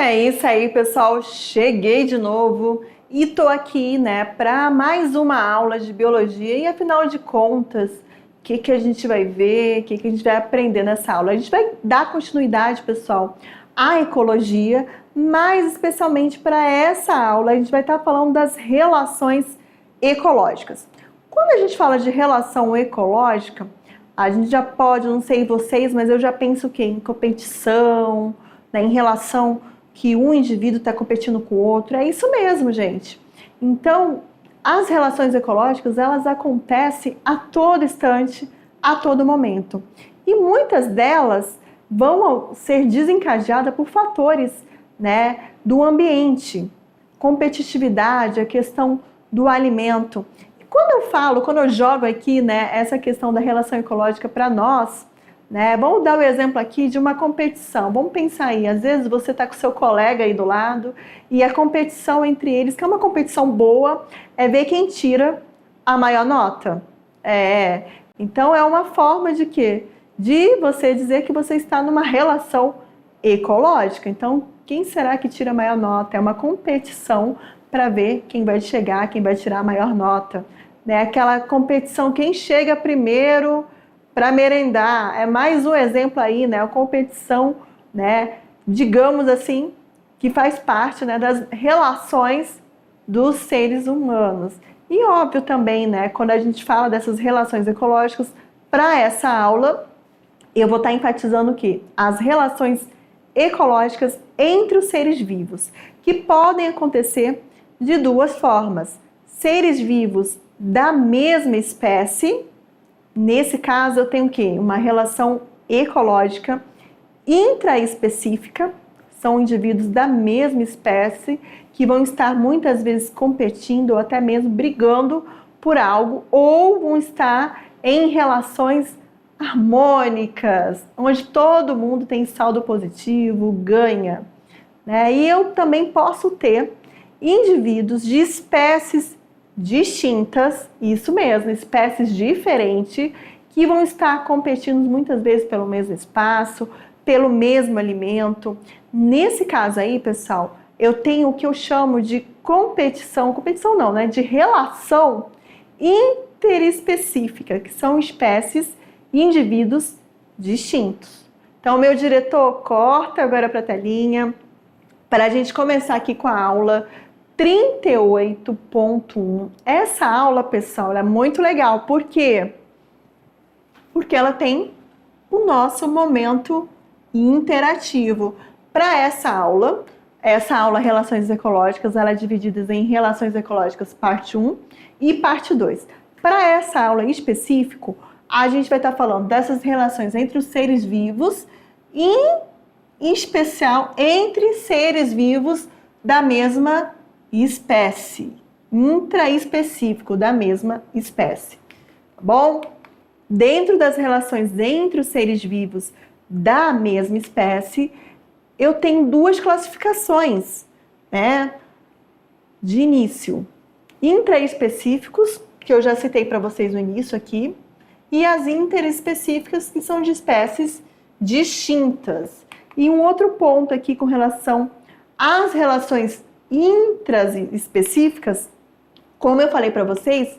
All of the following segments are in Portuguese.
É isso aí, pessoal. Cheguei de novo e tô aqui, né, para mais uma aula de biologia. E afinal de contas, o que a gente vai ver, o que a gente vai aprender nessa aula? A gente vai dar continuidade, pessoal, à ecologia, mas especialmente para essa aula, a gente vai estar falando das relações ecológicas. Quando a gente fala de relação ecológica, a gente já pode, não sei vocês, mas eu já penso o quê? Em competição, né, em relação que um indivíduo está competindo com o outro. É isso mesmo, gente. Então, as relações ecológicas, elas acontecem a todo instante, a todo momento. E muitas delas vão ser desencadeadas por fatores, né, do ambiente, competitividade, a questão do alimento. E quando eu jogo aqui, né, essa questão da relação ecológica para nós, né, vamos dar o exemplo aqui de uma competição. Vamos pensar aí, às vezes você está com seu colega aí do lado e a competição entre eles, que é uma competição boa, é ver quem tira a maior nota. Então é uma forma de quê? De você dizer que você está numa relação ecológica. Então, quem será que tira a maior nota? É uma competição para ver quem vai chegar, quem vai tirar a maior nota. Né? Aquela competição, quem chega primeiro para merendar. É mais um exemplo aí, né? A competição, né? Digamos assim, que faz parte, né, das relações dos seres humanos. E óbvio também, né, quando a gente fala dessas relações ecológicas, para essa aula, eu vou estar enfatizando o quê? As relações ecológicas entre os seres vivos, que podem acontecer de duas formas. Seres vivos da mesma espécie. Nesse caso, eu tenho o quê? Uma relação ecológica intraespecífica, são indivíduos da mesma espécie que vão estar muitas vezes competindo ou até mesmo brigando por algo, ou vão estar em relações harmônicas, onde todo mundo tem saldo positivo, ganha. Né? E eu também posso ter indivíduos de espécies distintas, isso mesmo, espécies diferentes, que vão estar competindo muitas vezes pelo mesmo espaço, pelo mesmo alimento. Nesse caso aí, pessoal, eu tenho o que eu chamo de competição não, né? De relação interespecífica, que são espécies e indivíduos distintos. Então, meu diretor, corta agora para a telinha, para a gente começar aqui com a aula 38.1. Essa aula, pessoal, é muito legal. Por quê? Porque ela tem o nosso momento interativo. Para essa aula Relações Ecológicas, ela é dividida em Relações Ecológicas parte 1 e parte 2. Para essa aula em específico, a gente vai estar falando dessas relações entre os seres vivos e, em especial, entre seres vivos da mesma espécie, intraespecífico da mesma espécie, tá bom? Dentro das relações entre os seres vivos da mesma espécie, eu tenho duas classificações, né, de início. Intraespecíficos, que eu já citei para vocês no início aqui, e as interespecíficas, que são de espécies distintas. E um outro ponto aqui com relação às relações intraespecíficas, como eu falei para vocês,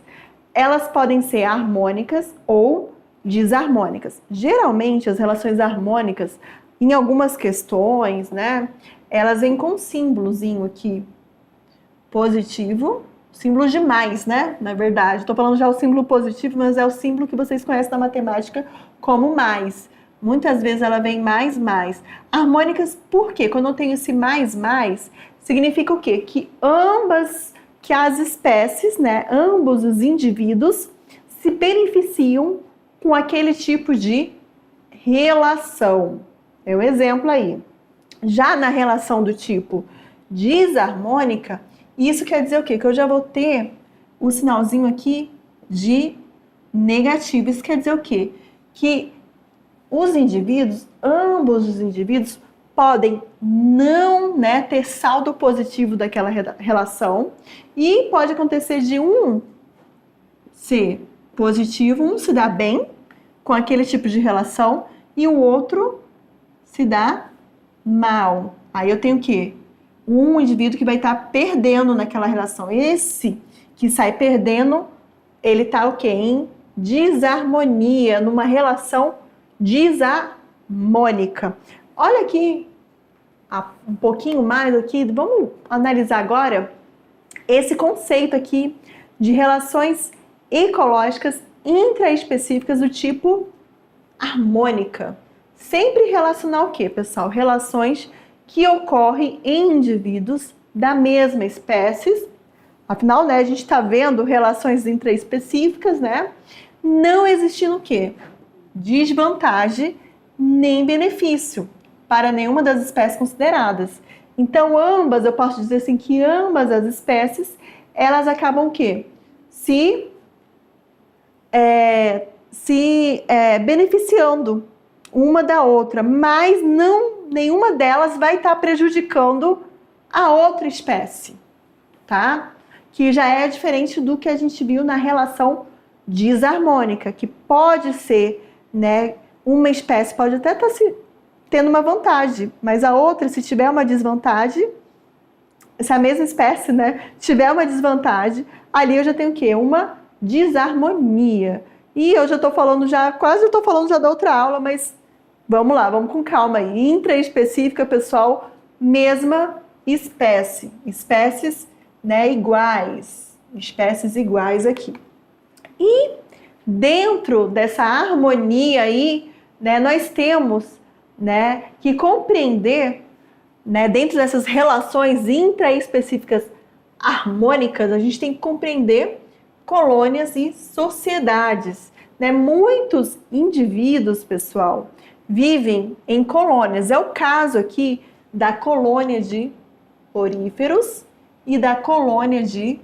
elas podem ser harmônicas ou desarmônicas. Geralmente, as relações harmônicas, em algumas questões, né, elas vêm com um símbolozinho aqui positivo, símbolo de mais, né, na verdade. Estou falando já o símbolo positivo, mas é o símbolo que vocês conhecem na matemática como mais. Muitas vezes ela vem mais. Harmônicas, por quê? Quando eu tenho esse mais, significa o quê? Que as espécies, né, ambos os indivíduos se beneficiam com aquele tipo de relação. É um exemplo aí. Já na relação do tipo desarmônica, isso quer dizer o quê? Que eu já vou ter o sinalzinho aqui de negativo. Isso quer dizer o quê? Que os indivíduos, ambos os indivíduos, podem não, né, ter saldo positivo daquela relação, e pode acontecer de um ser positivo, um se dá bem com aquele tipo de relação e o outro se dá mal. Aí eu tenho o quê? Um indivíduo que vai estar perdendo naquela relação. Esse que sai perdendo, ele está o quê? Em desarmonia, numa relação desarmônica. Olha aqui, um pouquinho mais aqui, vamos analisar agora esse conceito aqui de relações ecológicas intraespecíficas do tipo harmônica. Sempre relacionar o quê, pessoal? Relações que ocorrem em indivíduos da mesma espécie. Afinal, né, a gente está vendo relações intraespecíficas, né? Não existindo o quê? Desvantagem nem benefício para nenhuma das espécies consideradas. Então, eu posso dizer assim que ambas as espécies, elas acabam o quê? Se beneficiando uma da outra, mas nenhuma delas vai estar prejudicando a outra espécie, tá? Que já é diferente do que a gente viu na relação desarmônica, que pode ser, né, uma espécie pode até estar tendo uma vantagem, mas a outra, se tiver uma desvantagem, se a mesma espécie, né, tiver uma desvantagem, ali eu já tenho o quê? Uma desarmonia. E eu já estou falando quase estou falando da outra aula, mas vamos lá, vamos com calma aí. Intraespecífica, pessoal, mesma espécie. Espécies, né, iguais. Espécies iguais aqui. E dentro dessa harmonia aí, né, nós temos, né, que compreender, né, dentro dessas relações intraespecíficas harmônicas, a gente tem que compreender colônias e sociedades, né? Muitos indivíduos, pessoal, vivem em colônias. É o caso aqui da colônia de poríferos e da colônia de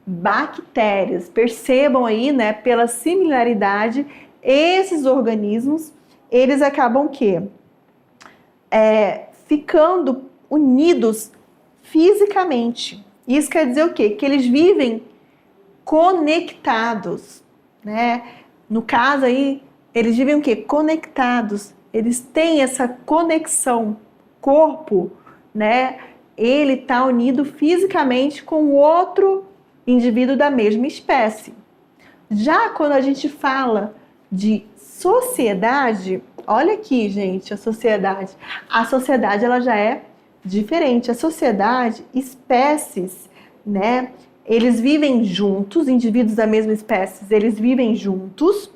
bactérias. Percebam aí, né, pela similaridade, esses organismos, eles acabam o quê? Ficando unidos fisicamente. Isso quer dizer o quê? Que eles vivem conectados, né? No caso aí, eles vivem o quê? Conectados. Eles têm essa conexão. Corpo, né? Ele está unido fisicamente com outro indivíduo da mesma espécie. Já quando a gente fala de sociedade, olha aqui, gente, a sociedade. A sociedade, ela já é diferente. A sociedade, espécies, né? Eles vivem juntos, indivíduos da mesma espécie, eles vivem juntos,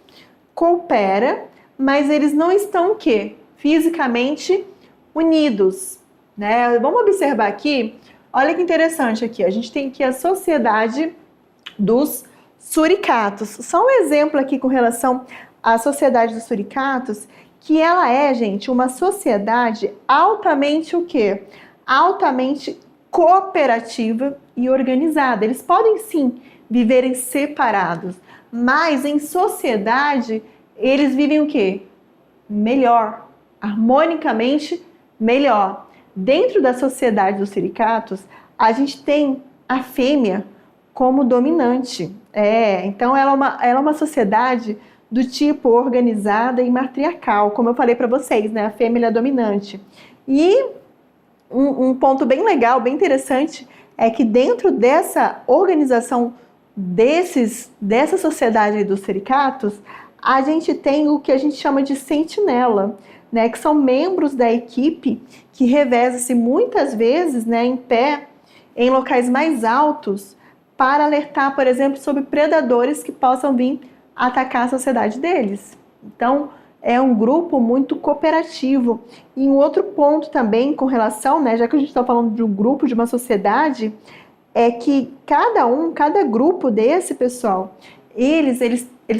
cooperam, mas eles não estão o quê? Fisicamente unidos, né? Vamos observar aqui, olha que interessante aqui, a gente tem aqui a sociedade dos suricatos. Só um exemplo aqui com relação à sociedade dos suricatos, que ela é, gente, uma sociedade altamente o quê? Altamente cooperativa e organizada. Eles podem sim viverem separados, mas em sociedade eles vivem o quê? Melhor, harmonicamente melhor. Dentro da sociedade dos suricatos, a gente tem a fêmea como dominante. Então ela é uma sociedade do tipo organizada e matriarcal, como eu falei para vocês, né? A fêmea é dominante. E um ponto bem legal, bem interessante, é que dentro dessa organização dessa sociedade dos suricatos, a gente tem o que a gente chama de sentinela, né, que são membros da equipe que revezam-se muitas vezes, né, em pé, em locais mais altos, para alertar, por exemplo, sobre predadores que possam vir atacar a sociedade deles. Então, é um grupo muito cooperativo. E um outro ponto também com relação, né, já que a gente está falando de um grupo, de uma sociedade, é que cada grupo desse, pessoal, eles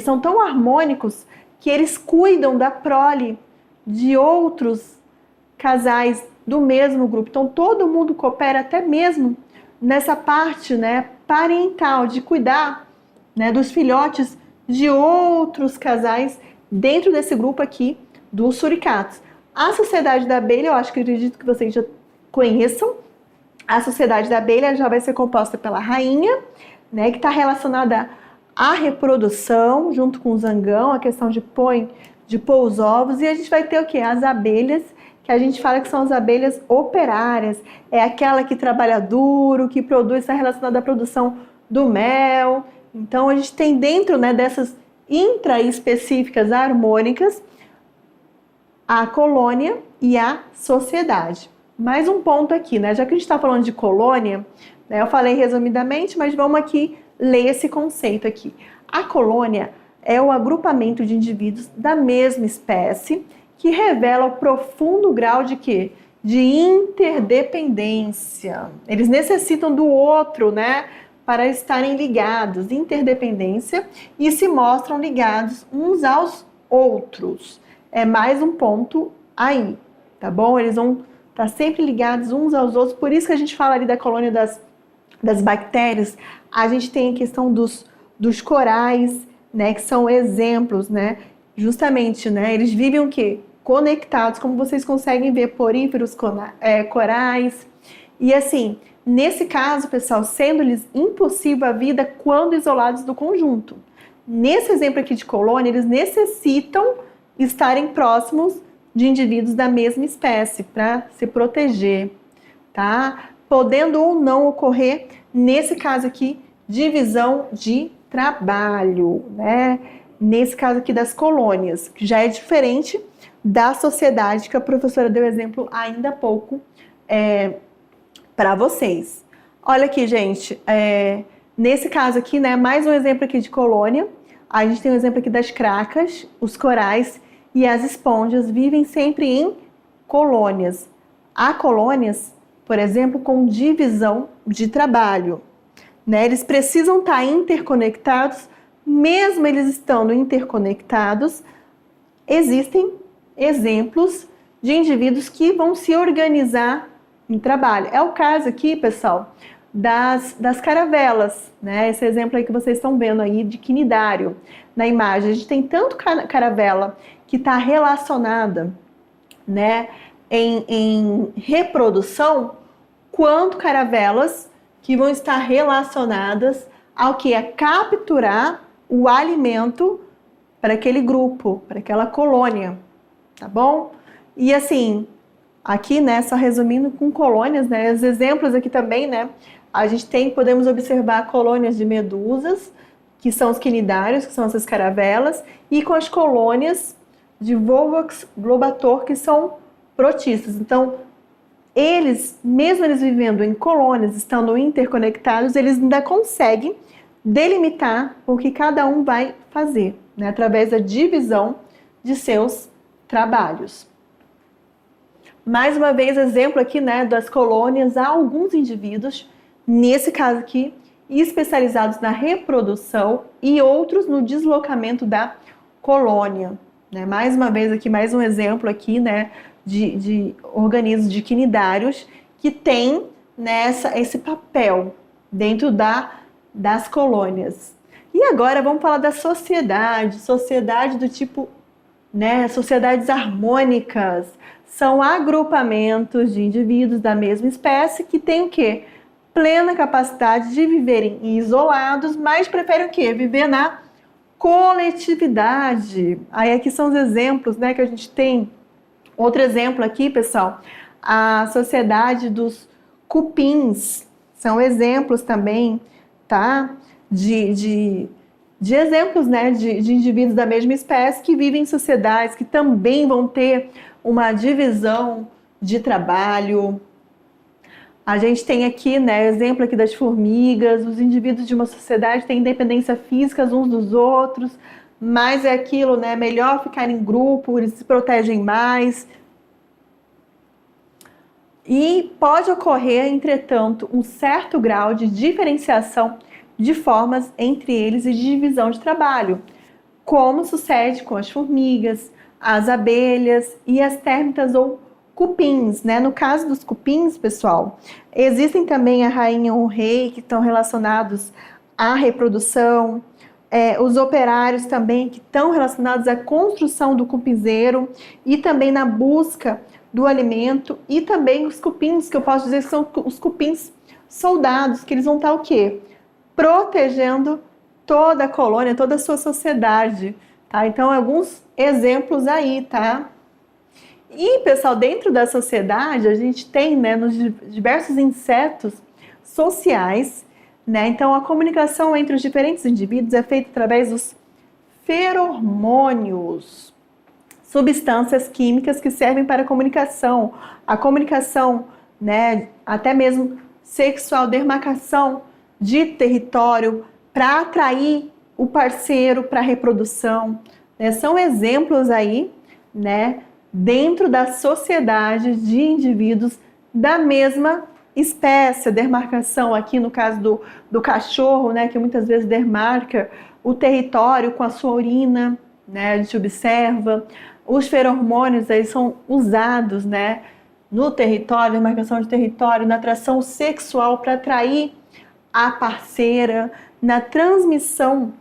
são tão harmônicos que eles cuidam da prole de outros casais do mesmo grupo. Então, todo mundo coopera até mesmo nessa parte, né, parental, de cuidar, né, dos filhotes de outros casais dentro desse grupo aqui dos suricatos. A sociedade da abelha, eu acredito que vocês já conheçam. A sociedade da abelha já vai ser composta pela rainha, né, que está relacionada à reprodução, junto com o zangão, a questão de pôr os ovos, e a gente vai ter o quê? As abelhas, que a gente fala que são as abelhas operárias. É aquela que trabalha duro, que produz, está relacionada à produção do mel. Então, a gente tem dentro, né, dessas intraespecíficas harmônicas a colônia e a sociedade. Mais um ponto aqui, né? Já que a gente está falando de colônia, né, eu falei resumidamente, mas vamos aqui ler esse conceito aqui. A colônia é o agrupamento de indivíduos da mesma espécie que revela o profundo grau de quê? De interdependência. Eles necessitam do outro, né? Para estarem ligados, interdependência, e se mostram ligados uns aos outros. É mais um ponto aí, tá bom? Eles vão estar sempre ligados uns aos outros, por isso que a gente fala ali da colônia das bactérias, a gente tem a questão dos corais, né, que são exemplos, né? Justamente, né? Eles vivem o quê? Conectados, como vocês conseguem ver, poríferos, corais, e assim, nesse caso, pessoal, sendo-lhes impossível a vida quando isolados do conjunto. Nesse exemplo aqui de colônia, eles necessitam estarem próximos de indivíduos da mesma espécie para se proteger, tá? Podendo ou não ocorrer, nesse caso aqui, divisão de trabalho, né? Nesse caso aqui das colônias, que já é diferente da sociedade, que a professora deu exemplo ainda há pouco para vocês. Olha aqui, gente, nesse caso aqui, né, mais um exemplo aqui de colônia. A gente tem um exemplo aqui das cracas, os corais e as esponjas vivem sempre em colônias. Há colônias, por exemplo, com divisão de trabalho, né? Eles precisam estar interconectados, mesmo eles estando interconectados, existem exemplos de indivíduos que vão se organizar em trabalho. É o caso aqui, pessoal, das caravelas, né? Esse exemplo aí que vocês estão vendo aí de quinidário na imagem. A gente tem tanto caravela que está relacionada, né, em reprodução, quanto caravelas que vão estar relacionadas ao que é capturar o alimento para aquele grupo, para aquela colônia, tá bom? E assim, aqui, né, só resumindo com colônias, né, os exemplos aqui também, né, a gente podemos observar colônias de medusas, que são os quinidários, que são essas caravelas, e com as colônias de Volvox globator, que são protistas. Então, mesmo eles vivendo em colônias, estando interconectados, eles ainda conseguem delimitar o que cada um vai fazer, né, através da divisão de seus trabalhos. Mais uma vez, exemplo aqui, né, das colônias, há alguns indivíduos, nesse caso aqui, especializados na reprodução e outros no deslocamento da colônia, né? Mais uma vez aqui, mais um exemplo aqui, né, de organismos de quinidários que tem esse papel dentro das colônias. E agora vamos falar da sociedade do tipo, né, sociedades harmônicas. São agrupamentos de indivíduos da mesma espécie que têm o quê? Plena capacidade de viverem isolados, mas preferem o quê? Viver na coletividade. Aí aqui são os exemplos, né, que a gente tem. Outro exemplo aqui, pessoal, a sociedade dos cupins. São exemplos também, tá? De exemplos, né, de indivíduos da mesma espécie que vivem em sociedades que também vão ter uma divisão de trabalho. A gente tem aqui, né, exemplo aqui das formigas. Os indivíduos de uma sociedade têm independência física uns dos outros, mas é aquilo, né, melhor ficar em grupo, eles se protegem mais. E pode ocorrer, entretanto, um certo grau de diferenciação de formas entre eles e de divisão de trabalho, como sucede com as formigas, as abelhas e as térmitas ou cupins, né? No caso dos cupins, pessoal, existem também a rainha ou o rei que estão relacionados à reprodução, os operários também que estão relacionados à construção do cupinzeiro e também na busca do alimento, e também os cupins, que eu posso dizer que são os cupins soldados, que eles vão estar o quê? Protegendo toda a colônia, toda a sua sociedade, tá? Então, alguns exemplos aí, tá? E, pessoal, dentro da sociedade, a gente tem, né, nos diversos insetos sociais, né? Então, a comunicação entre os diferentes indivíduos é feita através dos feromônios, substâncias químicas que servem para a comunicação, né, até mesmo sexual, demarcação de território para atrair o parceiro para a reprodução, né? São exemplos aí, né, dentro da sociedade de indivíduos da mesma espécie. A demarcação aqui no caso do cachorro, né, que muitas vezes demarca o território com a sua urina, né, a gente observa. Os feromônios aí são usados, né, no território, demarcação de território, na atração sexual para atrair a parceira, na transmissão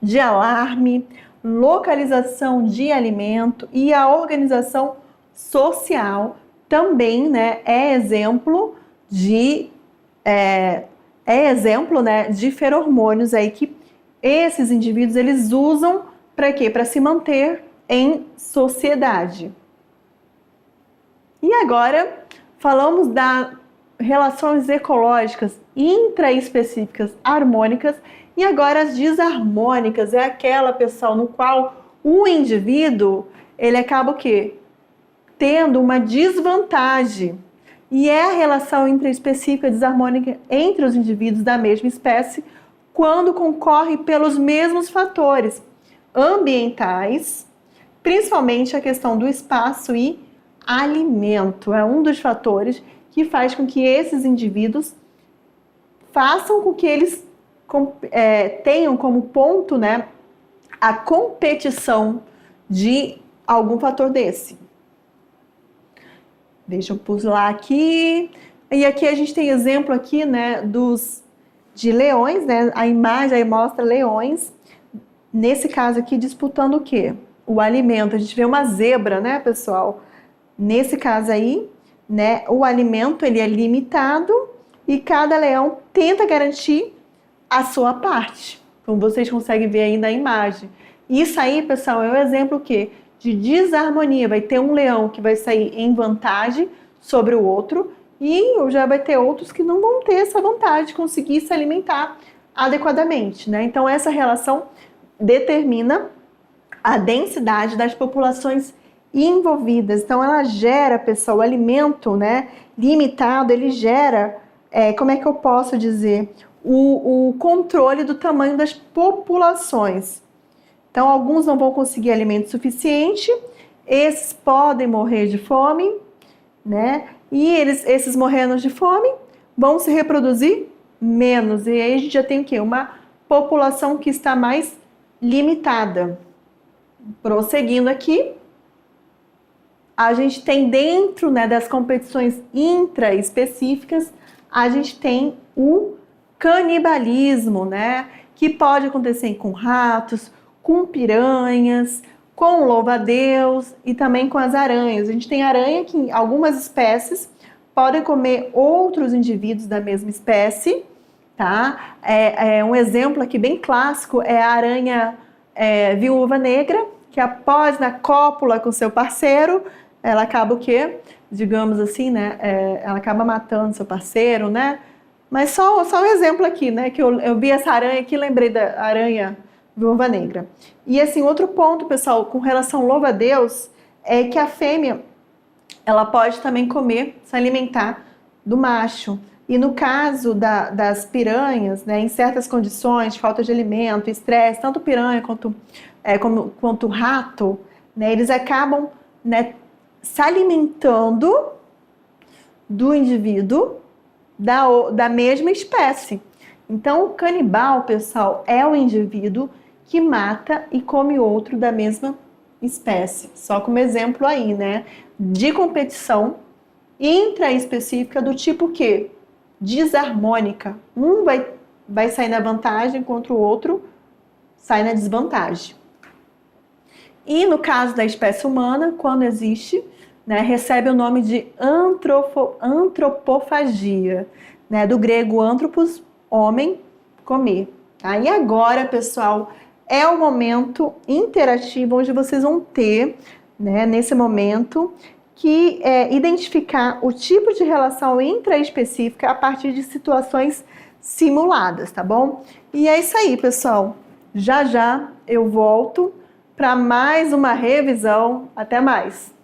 de alarme, localização de alimento e a organização social também, né, é exemplo né, de feromônios aí que esses indivíduos eles usam para quê? Para se manter em sociedade. E agora falamos das relações ecológicas intraespecíficas harmônicas e agora as desarmônicas é aquela, pessoal, no qual o indivíduo ele acaba o quê? Tendo uma desvantagem. E é a relação intraespecífica desarmônica entre os indivíduos da mesma espécie quando concorre pelos mesmos fatores ambientais, principalmente a questão do espaço e alimento. É um dos fatores que faz com que esses indivíduos façam com que eles tenham como ponto, né, a competição de algum fator desse. Deixa eu pular aqui. E aqui a gente tem exemplo aqui, né, de leões, né? A imagem aí mostra leões. Nesse caso aqui, disputando o quê? O alimento. A gente vê uma zebra, né, pessoal? Nesse caso aí, né, o alimento ele é limitado e cada leão tenta garantir a sua parte. Como vocês conseguem ver aí na imagem. Isso aí, pessoal, é um exemplo o quê? De desarmonia. Vai ter um leão que vai sair em vantagem sobre o outro e já vai ter outros que não vão ter essa vantagem de conseguir se alimentar adequadamente, né? Então, essa relação determina a densidade das populações envolvidas. Então, ela gera, pessoal, o alimento, né, limitado, ele gera, como é que eu posso dizer, o controle do tamanho das populações. Então, alguns não vão conseguir alimento suficiente, esses podem morrer de fome, né? E esses morrendo de fome vão se reproduzir menos. E aí a gente já tem o quê? Uma população que está mais limitada. Prosseguindo aqui, a gente tem dentro, né, das competições intraespecíficas, a gente tem o canibalismo, né? Que pode acontecer com ratos, com piranhas, com louva-a-Deus e também com as aranhas. A gente tem aranha que algumas espécies podem comer outros indivíduos da mesma espécie, tá? Um exemplo aqui bem clássico é a aranha viúva negra, que após na cópula com seu parceiro, ela acaba o quê? Digamos assim, né? Ela acaba matando seu parceiro, né? Mas só um exemplo aqui, né? Que eu vi essa aranha aqui, lembrei da aranha viúva negra. E assim, outro ponto, pessoal, com relação ao louva-a-Deus, é que a fêmea, ela pode também comer, se alimentar do macho. E no caso das piranhas, né, em certas condições, falta de alimento, estresse, tanto piranha quanto rato, né, eles acabam, né, se alimentando do indivíduo da mesma espécie. Então, o canibal, pessoal, é o indivíduo que mata e come outro da mesma espécie. Só como exemplo aí, né? De competição intraespecífica do tipo que desarmônica. Um vai sair na vantagem, enquanto o outro sai na desvantagem. E no caso da espécie humana, quando existe, né, recebe o nome de antropofagia, né? Do grego antropos, homem, comer. Tá? E agora, pessoal, é o momento interativo onde vocês vão ter né, nesse momento, que é identificar o tipo de relação intraespecífica a partir de situações simuladas, tá bom? E é isso aí, pessoal. Já já eu volto para mais uma revisão. Até mais!